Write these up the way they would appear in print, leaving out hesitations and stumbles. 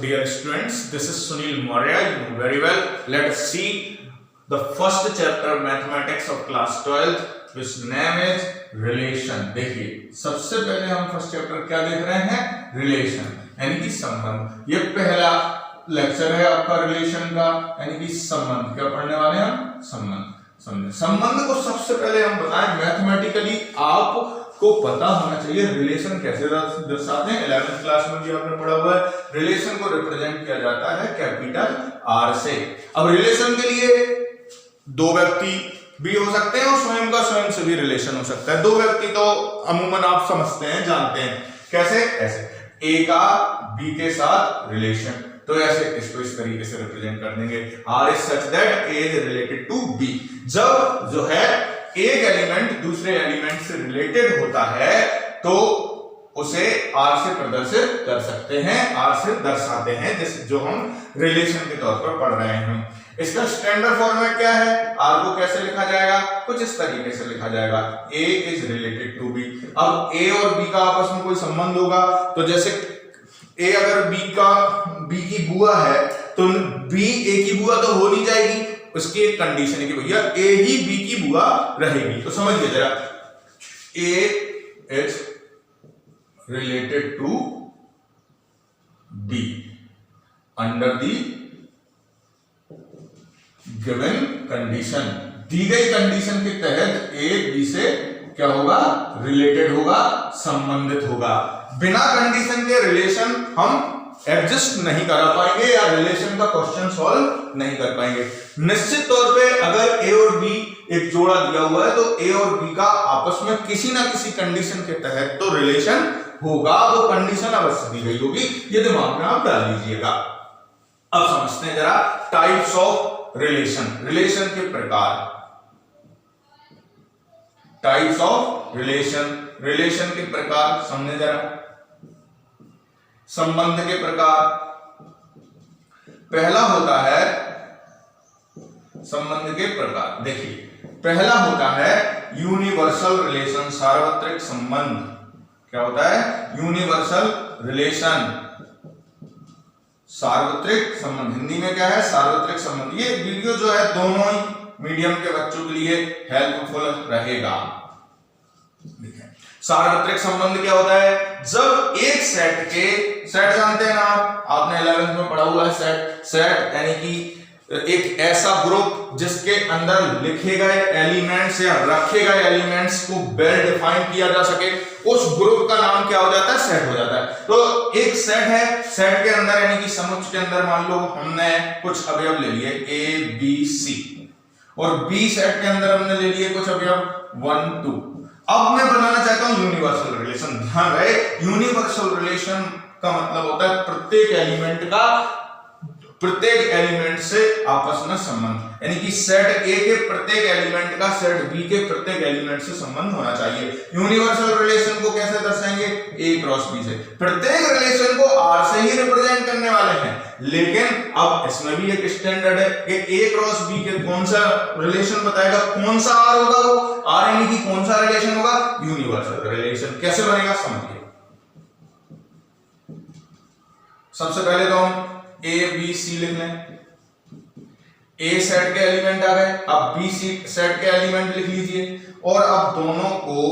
dear students, this is Sunil Maurya. You know very well. Let us see the first chapter of mathematics of class 12, which name is relation. देखिए सबसे पहले हम first chapter क्या देख रहे हैं, relation यानी कि संबंध। ये पहला लेक्चर है आपका रिलेशन का, यानी कि संबंध। क्या पढ़ने वाले हैं हम, संबंध। समझे, संबंध को सबसे पहले हम बताएं मैथमेटिकली आपको पता होना चाहिए रिलेशन कैसे दर्शाते हैं। 11th क्लास में भी आपने पढ़ा हुआ है। रिलेशन को रिप्रेजेंट किया जाता है कैपिटल आर से। अब रिलेशन के लिए दो व्यक्ति भी हो सकते हैं और स्वयं का स्वयं से भी रिलेशन हो सकता है। दो व्यक्ति तो अमूमन आप समझते हैं, जानते हैं। कैसे, ऐसे ए का बी के साथ रिलेशन, तो ऐसे इसको इस तरीके से रिप्रेजेंट कर देंगे, R is such that A is related to B. जब जो है एक एलिमेंट दूसरे एलिमेंट से रिलेटेड होता है तो उसे आर से प्रदर्शित कर सकते हैं, आर से दर्शाते हैं, जैसे जो हम रिलेशन के तौर पर पढ़ रहे हैं। इसका स्टैंडर्ड फॉर्मेट क्या है, आर को कैसे लिखा जाएगा, कुछ इस तरीके से लिखा जाएगा, ए इज रिलेटेड टू बी। अब ए और बी का आपस में कोई संबंध होगा, तो जैसे ए अगर बी की बुआ है तो बी ए की बुआ तो हो नहीं जाएगी, उसकी एक कंडीशन है कि भैया ए ही बी की बुआ रहेगी। तो समझिए जरा, A is related to B under the given condition. दी गई कंडीशन के तहत ए बी से क्या होगा, रिलेटेड होगा, संबंधित होगा। बिना कंडीशन के रिलेशन हम एडजस्ट नहीं कर पाएंगे या रिलेशन का क्वेश्चन सॉल्व नहीं कर पाएंगे। निश्चित तौर पे अगर ए और बी एक जोड़ा दिया हुआ है तो ए और बी का आपस में किसी ना किसी कंडीशन के तहत तो रिलेशन होगा, वो कंडीशन अवश्य दी गई होगी, ये दिमाग में आप डाल लीजिएगा। अब समझते हैं जरा टाइप्स ऑफ रिलेशन, रिलेशन के प्रकार। टाइप्स ऑफ रिलेशन, रिलेशन के प्रकार समझे जरा। संबंध के प्रकार, पहला होता है संबंध के प्रकार। देखिए पहला होता है यूनिवर्सल रिलेशन, सार्वत्रिक संबंध। क्या होता है, यूनिवर्सल रिलेशन, सार्वत्रिक संबंध। हिंदी में क्या है, सार्वत्रिक संबंध। ये वीडियो जो है दोनों ही मीडियम के बच्चों के लिए हेल्पफुल रहेगा। सार्वत्रिक संबंध क्या होता है, जब एक सेट के, सेट जानते हैं ना आप, आपने 11th में पढ़ा हुआ है सेट। सेट यानी कि एक ऐसा ग्रुप जिसके अंदर लिखे गए एलिमेंट्स या रखे गए एलिमेंट्स को वेल डिफाइन किया जा सके, उस ग्रुप का नाम क्या हो जाता है, सेट हो जाता है। तो एक सेट है, सेट के अंदर यानी कि समुच्चय के अंदर मान लो हमने कुछ अवयव ले लिए ए बी सी, और बी सेट के अंदर हमने ले लिए कुछ अवयव 1 2। अब मैं बनाना चाहता हूं यूनिवर्सल रिलेशन। ध्यान रहे, यूनिवर्सल रिलेशन का मतलब होता है प्रत्येक एलिमेंट का प्रत्येक एलिमेंट से आपस में संबंध, यानी कि सेट ए के प्रत्येक एलिमेंट का सेट बी के प्रत्येक एलिमेंट से संबंध होना चाहिए। यूनिवर्सल रिलेशन को कैसे दर्शाएंगे, ए क्रॉस बी से। प्रत्येक रिलेशन को आर से ही रिप्रेजेंट करने वाले हैं, लेकिन अब इसमें भी एक स्टैंडर्ड है कि ए क्रॉस बी के कौन सा रिलेशन बताएगा, कौन सा आर होगा, वो आर यानी कि कौन सा रिलेशन होगा, यूनिवर्सल रिलेशन। कैसे बनेगा समझिए। सबसे पहले तो हम ए बी सी लिख लें। ए सेट के एलिमेंट आ गए, अब बी सी सेट के एलिमेंट लिख लीजिए, और अब दोनों को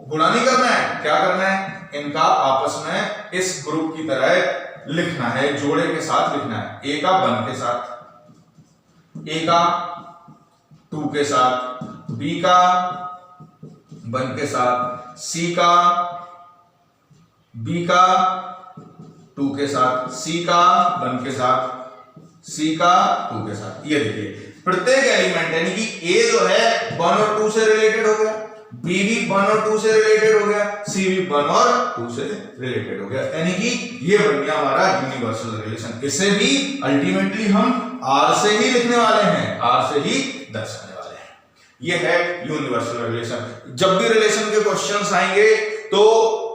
गुणा नहीं करना है, क्या करना है, इनका आपस में इस ग्रुप की तरह लिखना है, जोड़े के साथ लिखना है। ए का 1 के साथ, ए का 2 के साथ, बी का 1 के साथ, सी का बी का 2 के साथ, सी का 1 के साथ, सी का 2 के साथ। ये देखिए प्रत्येक एलिमेंट यानी कि ए जो है 1 और 2 से रिलेटेड हो गया, बी भी 1 और 2 से रिलेटेड हो गया, सी भी 1 और 2 से रिलेटेड हो गया, यानी कि ये बन गया हमारा यूनिवर्सल रिलेशन। इसे भी अल्टीमेटली हम आर से ही लिखने वाले हैं, आर से ही दर्शाने वाले हैं। ये है यूनिवर्सल रिलेशन। जब भी रिलेशन के क्वेश्चंस आएंगे तो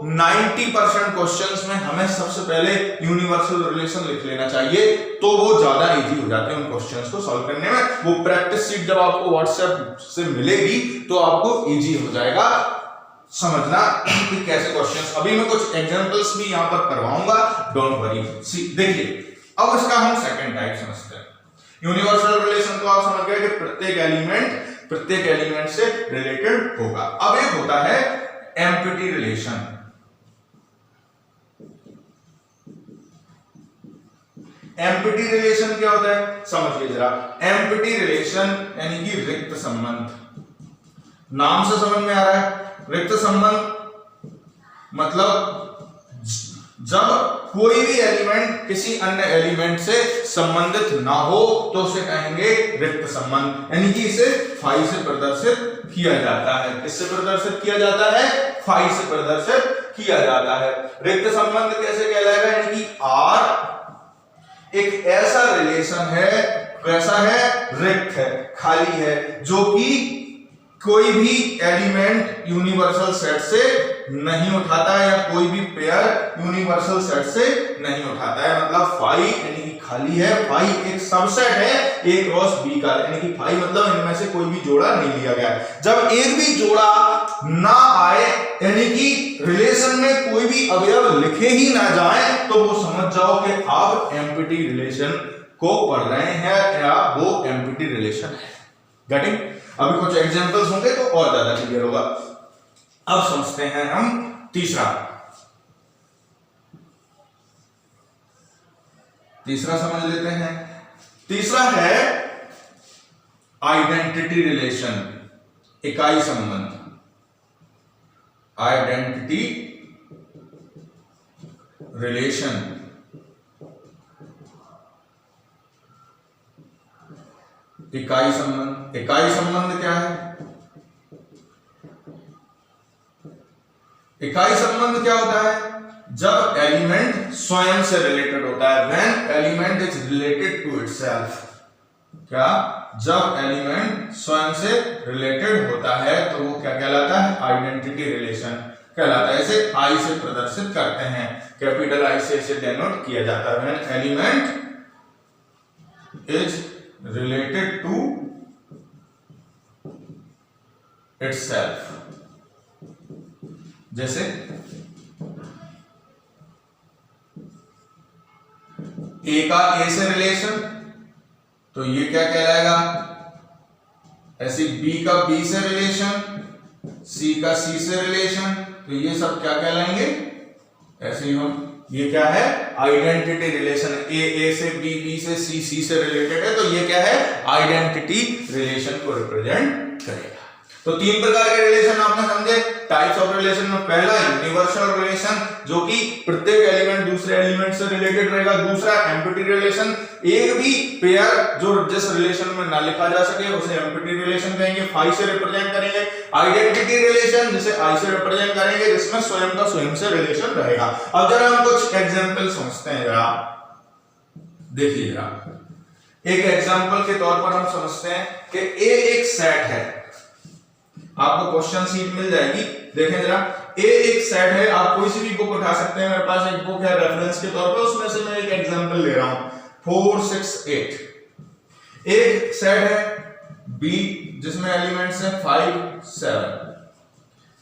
90% क्वेश्चंस में हमें सबसे पहले यूनिवर्सल रिलेशन लिख लेना चाहिए, तो वो ज्यादा इजी हो जाते हैं उन क्वेश्चंस को सॉल्व करने में। वो प्रैक्टिस शीट जब आपको व्हाट्सएप से मिलेगी तो आपको इजी हो जाएगा समझना कि कैसे क्वेश्चंस। अभी मैं कुछ एग्जांपल्स भी यहां पर करवाऊंगा, डोंट वरी। देखिए अब इसका हम सेकंड टाइप समझते हैं। यूनिवर्सल रिलेशन तो आप समझ गए कि प्रत्येक एलिमेंट से रिलेटेड होगा। अब एक होता है एम्प्टी रिलेशन। एम्प्टी रिलेशन क्या होता है समझिए जरा। एम्प्टी रिलेशन यानी कि रिक्त संबंध। नाम से समझ में आ रहा है रिक्त संबंध मतलब जब कोई भी एलिमेंट किसी अन्य एलिमेंट से संबंधित ना हो तो उसे कहेंगे रिक्त संबंध, यानी कि इसे फाई से प्रदर्शित किया जाता है। किससे प्रदर्शित किया जाता है? फाई से प्रदर्शित किया जाता है। रिक्त संबंध कैसे कहलाएगा? यानी कि आर एक ऐसा रिलेशन है, कैसा है? रिक्त है, खाली है, जो कि कोई भी एलिमेंट यूनिवर्सल सेट से नहीं उठाता है या कोई भी पेयर यूनिवर्सल सेट से नहीं उठाता है। मतलब फाई यानी कि खाली है, फाई एक सबसेट है ए क्रॉस बी का, यानी कि फाई मतलब इनमें से कोई भी जोड़ा नहीं लिया गया। जब एक भी जोड़ा ना आए यानी कि रिलेशन में कोई भी अवयव लिखे ही ना जाए तो वो समझ जाओ कि आप एम्प्टी रिलेशन को पढ़ रहे हैं या वो एम्प्टी रिलेशन है। गेटिंग? अभी कुछ एग्जांपल्स होंगे तो और ज्यादा क्लियर होगा। अब समझते हैं हम तीसरा समझ लेते हैं। तीसरा है आइडेंटिटी रिलेशन, इकाई संबंध। आइडेंटिटी रिलेशन इकाई संबंध। इकाई संबंध क्या है? इकाई संबंध क्या होता है? जब एलिमेंट स्वयं से रिलेटेड होता है। When element is related to itself. क्या? जब एलिमेंट स्वयं से रिलेटेड होता है तो वो क्या कहलाता है? आइडेंटिटी रिलेशन कहलाता है। इसे आई से प्रदर्शित करते हैं, कैपिटल आई से इसे डेनोट किया जाता है। When element is related to itself। जैसे ए का ए से रिलेशन तो ये क्या कहलाएगा? ऐसे बी का बी से रिलेशन, सी का सी से रिलेशन, तो ये सब क्या कहलाएंगे? ऐसे ही हम ये क्या है? Identity relation. ए से बी, बी से सी, सी से रिलेटेड है तो ये क्या है? आइडेंटिटी रिलेशन को रिप्रेजेंट करेगा। तो तीन प्रकार के रिलेशन आपने समझे टाइप्स ऑफ रिलेशन में। पहला यूनिवर्सल रिलेशन जो कि प्रत्येक एलिमेंट दूसरे एलिमेंट से रिलेटेड रहेगा। दूसरा एम्प्टी रिलेशन, एक भी पेयर जो जिस रिलेशन में ना लिखा जा सके उसे एम्प्टी रिलेशन कहेंगे, फाई से रिप्रेजेंट करेंगे। आइडेंटिटी रिलेशन जिसे आई से रिप्रेजेंट करेंगे, जिसमें स्वयं का स्वयं से रिलेशन रहेगा। अब जरा हम कुछ एग्जांपल समझते हैं। जरा देखिए, जरा एक एग्जांपल के तौर पर हम समझते हैं कि ए एक सेट है। आपको क्वेश्चन सीट मिल जाएगी, देखें जरा। ए एक सेट है, आप कोई सी भी बुक उठा सकते हैं। मेरे पास एक बुक है रेफरेंस के तौर पर, उसमें से मैं एक एग्जांपल ले रहा हूं 4 6 8। एक सेट है बी जिसमें एलिमेंट्स हैं 5 7।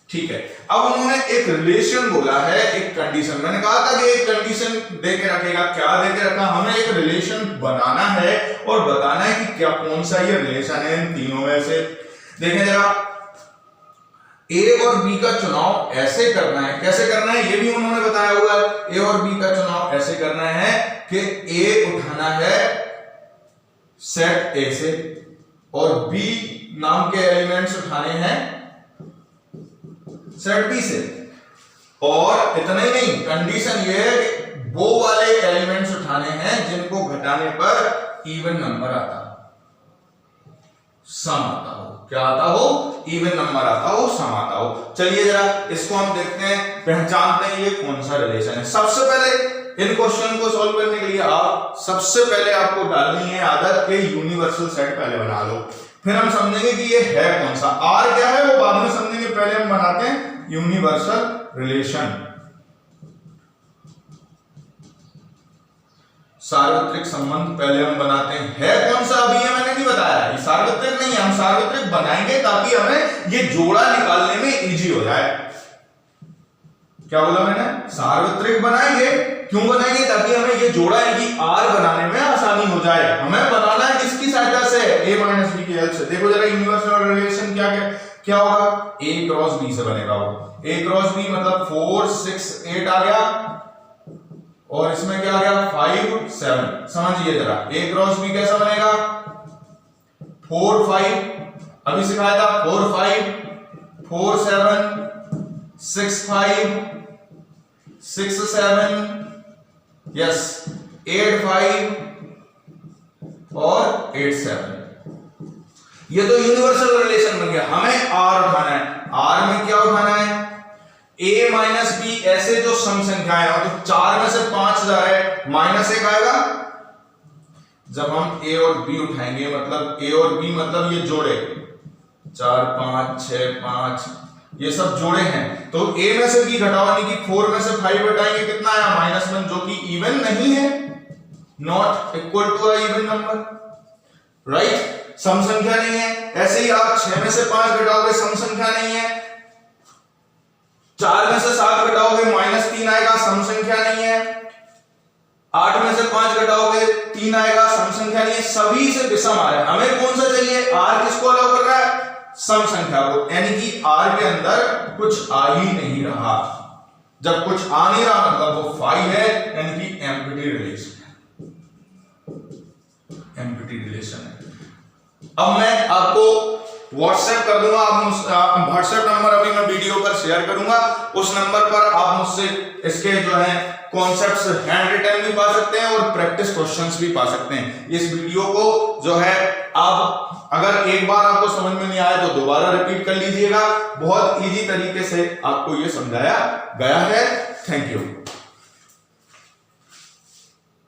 ठीक है, अब उन्होंने एक रिलेशन बोला है, एक कंडीशन। मैंने कहा था कि एक कंडीशन दे के रखेगा। क्या दे के रखा? हमें एक रिलेशन बनाना है और बताना है कि क्या कौन सा ये रिलेशन है इन तीनों में से। देखें जरा, ए और बी का चुनाव ऐसे करना है। कैसे करना है ये भी उन्होंने बताया हुआ है। ए और बी का चुनाव ऐसे करना है कि ए उठाना है सेट ए से और बी नाम के एलिमेंट्स उठाने हैं सेट बी से। और इतना ही नहीं, कंडीशन ये है कि वो वाले एलिमेंट्स उठाने हैं जिनको घटाने पर इवन नंबर आता हो, सम आता हो। क्या आता हो? इवन नंबर आता हो, सम आता हो। चलिए जरा इसको हम देखते हैं, पहचानते हैं ये कौन सा रिलेशन है। सबसे पहले इन क्वेश्चन को सॉल्व करने के लिए आप सबसे पहले आपको डालनी है आदत के यूनिवर्सल सेट पहले बना लो, फिर हम समझेंगे कि ये है कौन सा। आर क्या है वो बाद में समझेंगे, पहले हम बनाते हैं यूनिवर्सल रिलेशन। सार्वत्रिक संबंध पहले हम बनाते हैं। है कौन सा अभी ये मैंने नहीं बताया, ये सार्वत्रिक नहीं है। हम सार्वत्रिक बनाएंगे ताकि हमें ये जोड़ा निकालने में इजी हो जाए। क्या बोला मैंने? सार्वत्रिक बनाएंगे क्यों बनाएंगे? ताकि हमें ये जोड़ा है कि आर बनाने में आसानी हो जाए। हमें बनाना है किसकी सहायता से? a माइनस बी की हेल्प से। देखो जरा यूनिवर्सल रिलेशन क्या होगा? a क्रॉस b से बनेगा वो। a क्रॉस b मतलब 4 6 8 आ गया और इसमें क्या आ गया 5 7। समझिए जरा a क्रॉस b कैसा बनेगा? 4 5 अभी सिखाया था 4 5 4 7 6 5 6 7 यस 8 5 और 8 7। ये तो यूनिवर्सल रिलेशन बन गया। हमें आर उठाना है। आर में क्या उठाना है? a माइनस बी ऐसे जो सम संख्याएं हैं तो 4 में से 5 जा रहा है माइनस 1 आएगा। जब हम a और b उठाएंगे मतलब a और b मतलब ये जोड़े 4 5 6 5 ये सब जोड़े हैं तो a में से b घटाओ यानी कि 4 में से 5 घटाएंगे कितना आया? -1 जो कि इवन नहीं है, not equal to a even number, right? सम संख्या नहीं है। ऐसे ही आप 6 में से 5 घटाओगे सम संख्या नहीं है। 4 में से 7 घटाओगे -3 आएगा, सम संख्या नहीं है। 8 में से 5 घटाओगे 3 आएगा, सम संख्या नहीं है। सभी से विषम आ रहा है। हमें कौन सा चाहिए? r किसको अलाउ कर रहा है? सम संख्या को, यानी कि r के अंदर कुछ आ ही नहीं रहा। जब कुछ आ नहीं रहा मतलब वो फाई है, यानी कि एम्प्टी रिलेशन है। एम्प्टी रिलेशन है। अब मैं आपको व्हाट्सएप कर दूंगा, आप व्हाट्सएप नंबर अभी मैं वीडियो पर शेयर करूंगा। उस नंबर पर आप मुझसे इसके जो है कॉन्सेप्ट्स हैंड रिटन भी पा सकते हैं और प्रैक्टिस क्वेश्चंस भी पा सकते हैं। इस वीडियो को जो है आप अगर एक बार आपको समझ में नहीं आया तो दोबारा रिपीट कर लीजिएगा। बहुत इजी तरीके से आपको ये समझाया गया है। Thank you.